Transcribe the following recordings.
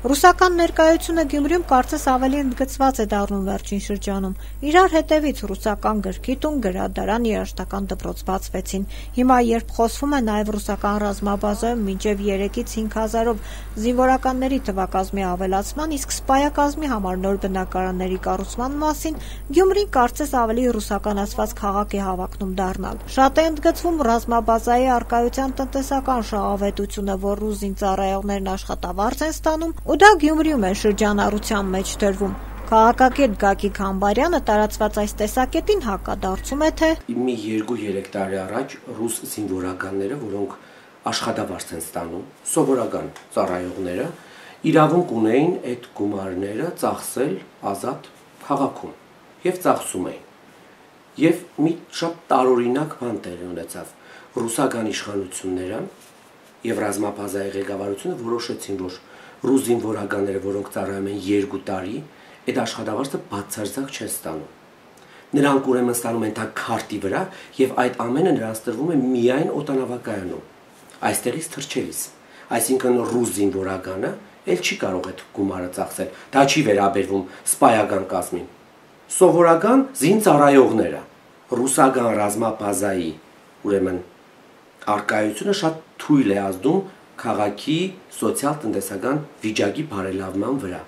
Ռուսական ներկայությունը Գյումրիում կարծես ավելի ընդգծված է դառնում վերջին շրջանում։ Իրար հետևից ռուսական գրքի տուն, գրադարան, երաժշտական դպրոց բացվեցին։ Հիմա, երբ խոսվում է նաև ռուսական ռազմաբազայում մինչև 3-ից 5,000-ով զինվորականների թվակազմի ավելացման, իսկ սպայակազմի համար նոր բնակարանների կառուցման մասին, Գյումրին կարծես ավելի ռուսականացված քաղաք է հավակնում դառնալ։ Շատ է ընդգծվում ռազմաբազայի առկայության տնտեսական շահավետությունը, որ ռուս զինծառայողներն աշխատավարձ են ստանում, ու դա Գյումրիում է շրջանառության մեջ դրվում։ Քաղաքագետ Գագիկ Համբարյանը տարածված այս տեսակետին հակադարձում է, թե մի 2-3 տարի առաջ ռուս զինվորականները, որոնք աշխատավարձ են ստանում, սովորական ծառայողները, իրավունք ունեին այդ գումարները ծախսել ազատ քաղաքում եւ ծախսում էին։ Եվ մի շատ տարօրինակ բան տեղի ունեցավ։ Ռուսական իշխանությունները եւ ռազմաբազայի ղեկավարությունը որոշեցին, որ ռուս զինվորականները, որոնք ծառայում են 2 տարի, այդ աշխատավարձը բացարձակ չեն ստանում։ Նրանք ուրեմն ստանում են դա քարտի վրա եւ այդ ամենը նրանց տրվում է միայն օտանավակայանում։ Այստեղից թրջելիս։ Այսինքն ռուս զինվորականը էլ չի կարող այդ գումարը ծախսել։ Դա չի վերաբերվում սպայական կազմին։ Սովորական զինծառայողները ռուսական ռազմաբազայի ուրեմն արկայությունը շատ թույլ է ազդում քաղաքի սոցիալ-տնտեսական վիճակի բարելավման վրա։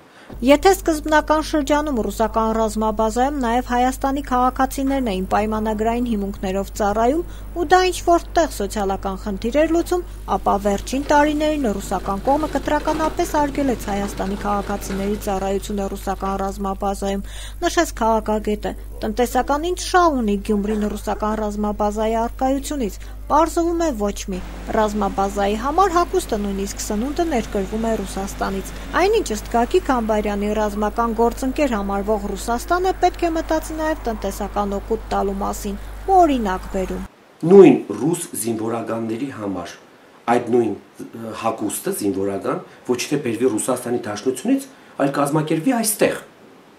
Եթե սկզբնական շրջանում ռուսական ռազմաբազայում նաև Հայաստանի քաղաքացիներն էին պայմանագրային հիմունքներով ծառայում, ու դա ինչ-որ տեղ սոցիալական խնդիր էր լուծում, ապա վերջին տարիներին ռուսական կողմը կտրականապես արգելեց Հայաստանի քաղաքացիների ծառայությունը ռուսական ռազմաբազայում, նշեց քաղաքագետը։ Տնտեսական ինչ շահ ունի Գյումրին ռուսական ռազմաբազայի առկայությունից, պարզվում է ոչ մի։ Ռազմաբազայի համար հագուստը նույնիսկ սնունդը ներկրվում է Ռուսաստանից։ Այնինչ ըստ Գագիկ Համբարյանի ռազմական գործընկեր համարվող Ռուսաստանը պետք է մտածի նաև տնտեսական օգուտ տալու մասին ու օրինակ բերում։ Նույն ռուս զինվորականների համար այդ նույն հագուստը զինվորական ոչ թե բերվի Ռուսաստանի Դաշնությունից, այլ կազմակերպվի այստեղ։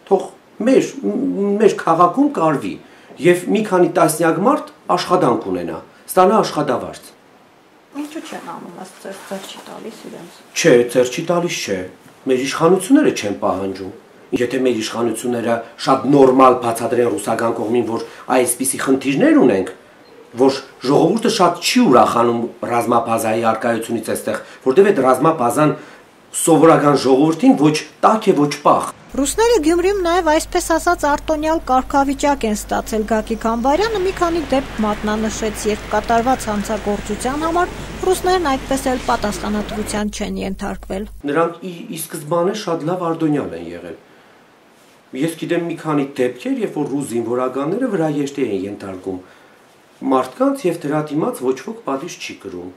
Թող մեր քաղաքում կարվի եւ մի քանի տասնյակ մարդ աշխատանք ունենա, ստանա աշխատավարձ։ Ինչու չեն անում, ըստ ձեր չի տալիս իրենց։ Չէ, ձեր չի տալիս չէ։ Մեր իշխանությունները չեն պահանջում։ Եթե մեր իշխանությունները շատ նորմալ բացատրեն ռուսական կողմին, որ այսպիսի խնդիրներ ունենք, որ ժողովուրդը շատ չի ուրախանում ռազմաբազայի արկայությունից այստեղ, որտեղ այդ ռազմաբազան սովորական ժողովրդին ոչ տաք է, ոչ պաղ։ Ռուսները Գյումրիում նաև այսպես ասած արտոնյալ կարգավիճակ են ստացել։ Գագիկ Համբարյանը մի քանի դեպք մատնանշեց, երբ կատարված հանցագործության համար ռուսներն այդպես էլ պատասխանատվության չեն ենթարկվել։ Նրանք ի սկզբանե շատ լավ արտոնյալ են եղել։ Ես գիտեմ մի քանի դեպքեր, երբ որ ռուս զինվորականները վրաեջդի են ենթարկում մարդկանց եւ դրա դիմաց ոչ ոք պատիժ չի կրում։